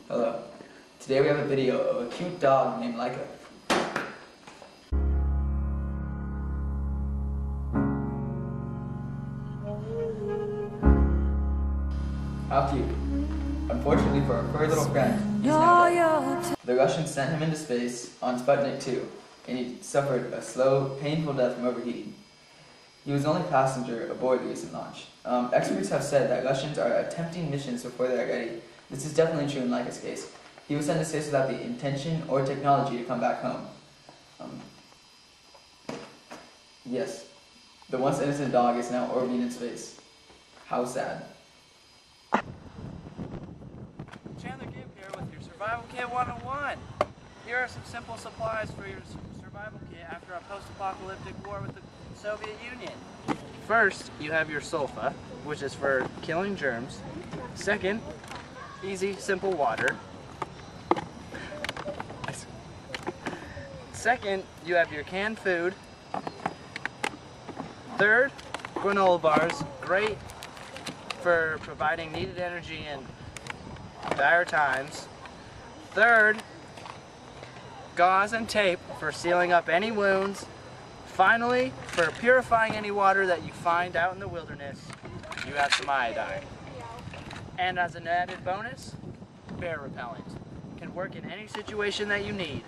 Hello. Today we have a video of a cute dog named Laika. How cute. Unfortunately for our furry little friend, he's now dead. The Russians sent him into space on Sputnik 2, and he suffered a slow, painful death from overheating. He was the only passenger aboard the recent launch. Experts have said that Russians are attempting missions before they are ready. This is definitely true in Laika's case. He was sent to space without the intention or technology to come back home. Yes, the once innocent dog is now orbiting in space. How sad. Chandler Gibb here with your Survival Kit 101. Here are some simple supplies for your survival kit after a post-apocalyptic war with the Soviet Union. First, you have your sulfa, which is for killing germs. Second, easy, simple water. Second, you have your canned food. Third, granola bars, great for providing needed energy in dire times. Third, gauze and tape for sealing up any wounds. Finally, for purifying any water that you find out in the wilderness, you have some iodine. And as an added bonus, bear repellent. Can work in any situation that you need.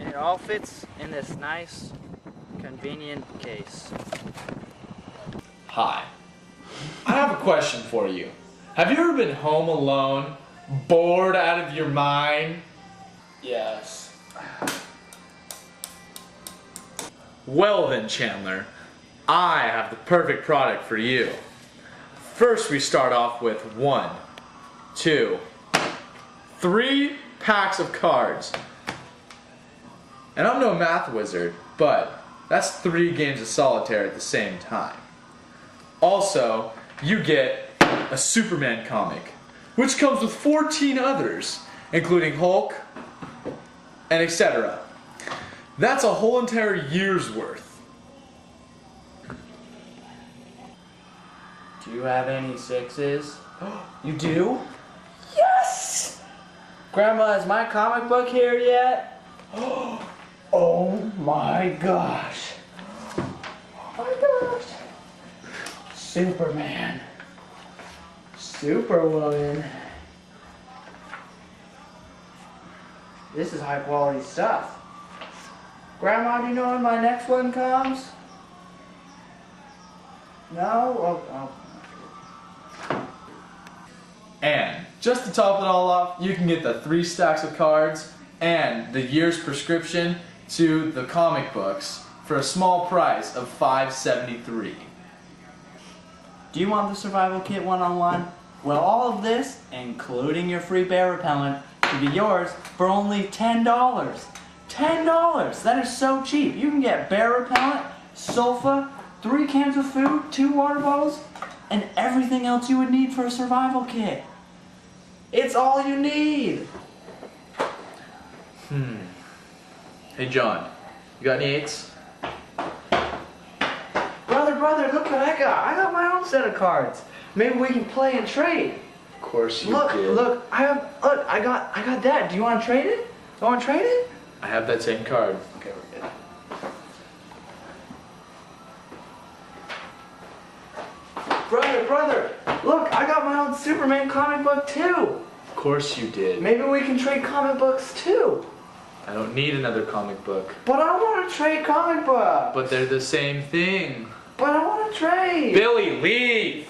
And it all fits in this nice, convenient case. Hi. I have a question for you. Have you ever been home alone, bored out of your mind? Yes. Well then, Chandler, I have the perfect product for you. First, we start off with 1, 2, 3 packs of cards. And I'm no math wizard, but that's 3 games of solitaire at the same time. Also, you get a Superman comic, which comes with 14 others, including Hulk, and etc. That's a whole entire year's worth. Do you have any 6s? You do? Yes! Grandma, is my comic book here yet? Oh my gosh. Oh my gosh. Superman. Superwoman. This is high quality stuff. Grandma, do you know when my next one comes? No? Oh. And just to top it all off, you can get the 3 stacks of cards and the year's prescription to the comic books for a small price of $5.73. Do you want the Survival Kit 101? Well, all of this, including your free bear repellent, can be yours for only $10. $10! That is so cheap. You can get bear repellent, sulfa, 3 cans of food, 2 water bottles, and everything else you would need for a survival kit. It's all you need. Hey John, you got any 8s? Brother, look what I got. I got my own set of cards. Maybe we can play and trade. Of course you did. Look, I got that. Do you want to trade it? You want to trade it? I have that same card. Okay, we're good. Brother, look, I got my own Superman comic book too. Of course you did. Maybe we can trade comic books too. I don't need another comic book. But I want to trade comic books. But they're the same thing. But I want to trade. Billy, leave!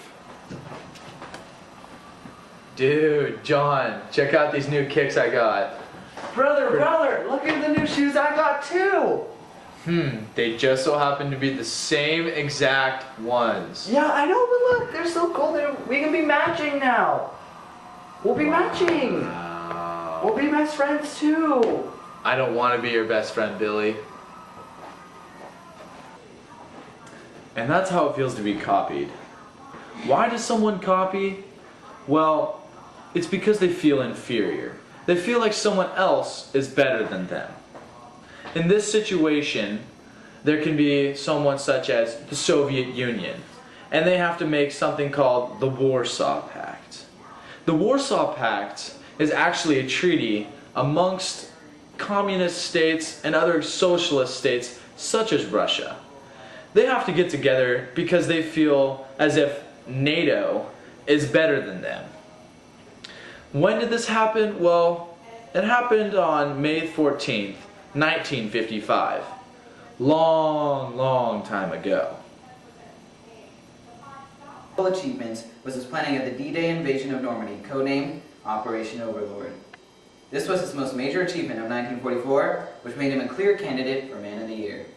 Dude, John, check out these new kicks I got. Brother, look at the new shoes I got too. They just so happen to be the same exact ones. Yeah, I know, but look, they're so cool. We can be matching now. We'll be matching. Wow. We'll be best friends too. I don't want to be your best friend, Billy. And that's how it feels to be copied. Why does someone copy? Well, it's because they feel inferior. They feel like someone else is better than them. In this situation, there can be someone such as the Soviet Union, and they have to make something called the Warsaw Pact. The Warsaw Pact is actually a treaty amongst communist states and other socialist states such as Russia. They have to get together because they feel as if NATO is better than them. When did this happen? Well, it happened on May 14th, 1955. Long time ago. Achievements was his planning of the D-Day invasion of Normandy, codenamed Operation Overlord. This was his most major achievement of 1944, which made him a clear candidate for Man of the Year.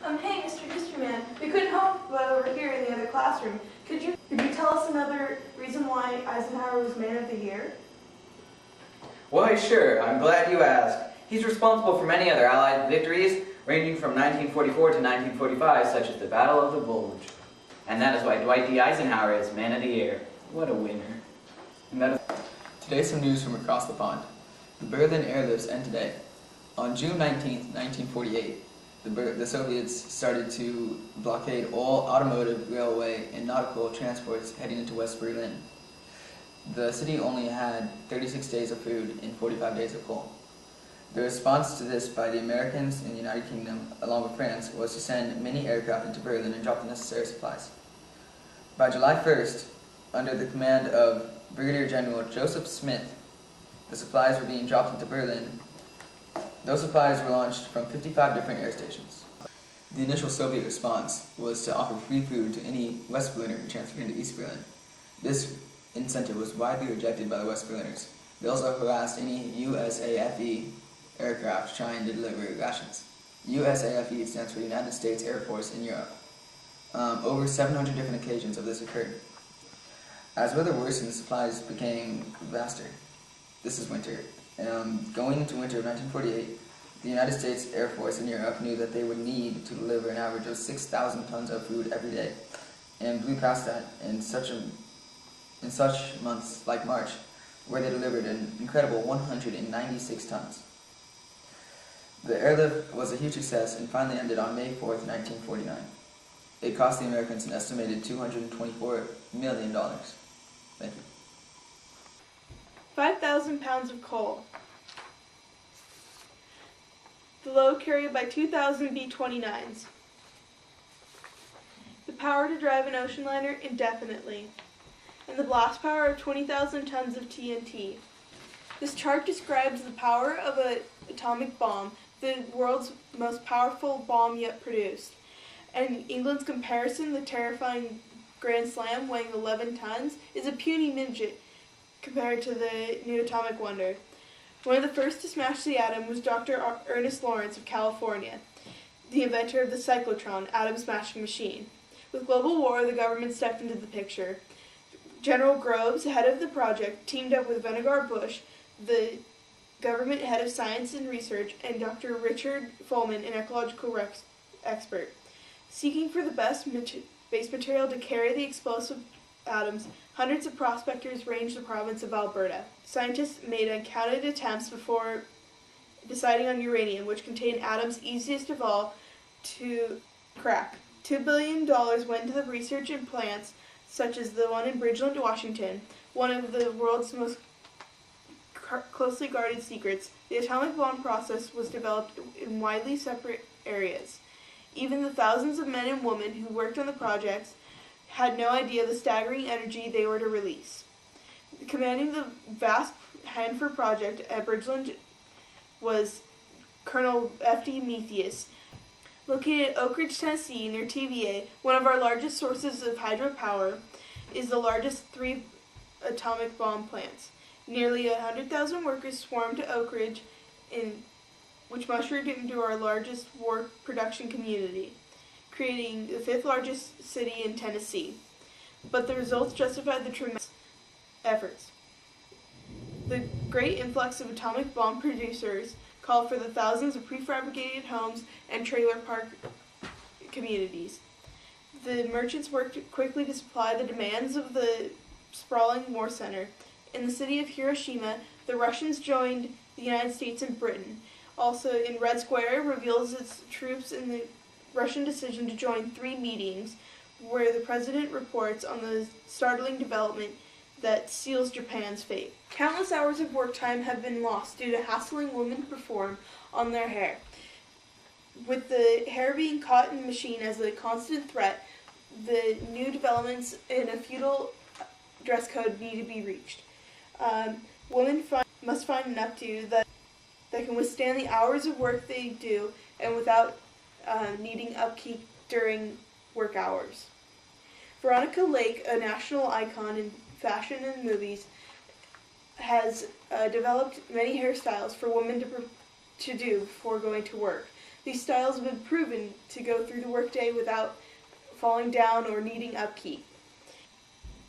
Hey, Mr. History Man, we couldn't help but overhear in the other classroom. Could you tell us another reason why Eisenhower was Man of the Year? Why, sure. I'm glad you asked. He's responsible for many other Allied victories, ranging from 1944 to 1945, such as the Battle of the Bulge. And that is why Dwight D. Eisenhower is Man of the Year. What a winner. Today, some news from across the pond. The Berlin airlifts end today. On June 19, 1948, the Soviets started to blockade all automotive, railway, and nautical transports heading into West Berlin. The city only had 36 days of food and 45 days of coal. The response to this by the Americans and the United Kingdom, along with France, was to send many aircraft into Berlin and drop the necessary supplies. By July 1st, under the command of Brigadier General Joseph Smith, the supplies were being dropped into Berlin. Those supplies were launched from 55 different air stations. The initial Soviet response was to offer free food to any West Berliner who transferred into East Berlin. This incentive was widely rejected by the West Berliners. They also harassed any USAFE aircraft trying to deliver rations. USAFE stands for United States Air Force in Europe. Over 700 different occasions of this occurred. As weather worsened, the supplies became vaster. This is winter. Going into winter of 1948, the United States Air Force in Europe knew that they would need to deliver an average of 6,000 tons of food every day, and blew past that in such months like March, where they delivered an incredible 196 tons. The airlift was a huge success and finally ended on May 4th, 1949. It cost the Americans an estimated $224 million. Thank you. 5,000 pounds of coal. The load carried by 2,000 B-29s. The power to drive an ocean liner indefinitely. And the blast power of 20,000 tons of TNT. This chart describes the power of an atomic bomb, the world's most powerful bomb yet produced. And England's comparison, the terrifying Grand Slam weighing 11 tons, is a puny midget compared to the new atomic wonder. One of the first to smash the atom was Dr. Ernest Lawrence of California, the inventor of the cyclotron, atom smashing machine. With global war, the government stepped into the picture. General Groves, head of the project, teamed up with Vannevar Bush, the government head of science and research, and Dr. Richard Fulman, an ecological expert. Seeking for the best base material to carry the explosive atoms, hundreds of prospectors ranged the province of Alberta. Scientists made uncounted attempts before deciding on uranium, which contained atoms easiest of all to crack. $2 billion went to the research in plants such as the one in Bridgeland, Washington, one of the world's most closely guarded secrets. The atomic bomb process was developed in widely separate areas. Even the thousands of men and women who worked on the projects had no idea the staggering energy they were to release. Commanding the vast Hanford project at Bridgeland was Colonel F.D. Methius. Located at Oak Ridge, Tennessee, near TVA, one of our largest sources of hydropower, is the largest 3 atomic bomb plants. Nearly 100,000 workers swarmed to Oak Ridge, which mushroomed into our largest war production community, creating the 5th largest city in Tennessee. But the results justified the tremendous efforts. The great influx of atomic bomb producers called for the thousands of prefabricated homes and trailer park communities. The merchants worked quickly to supply the demands of the sprawling war center. In the city of Hiroshima, the Russians joined the United States and Britain. Also, in Red Square, reveals its troops in the Russian decision to join 3 meetings where the president reports on the startling development that seals Japan's fate. Countless hours of work time have been lost due to hassling women to perform on their hair. With the hair being caught in the machine as a constant threat, the new developments in a feudal dress code need to be reached. Women must find an updo that can withstand the hours of work they do and without needing upkeep during work hours. Veronica Lake, a national icon in fashion and movies, has developed many hairstyles for women to do before going to work. These styles have been proven to go through the workday without falling down or needing upkeep.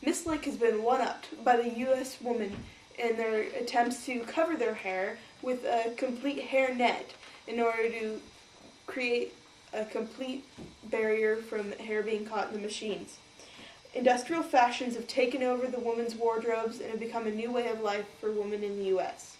Miss Lake has been one-upped by the U.S. women in their attempts to cover their hair with a complete hair net in order to create a complete barrier from hair being caught in the machines. Industrial fashions have taken over the women's wardrobes and have become a new way of life for women in the U.S.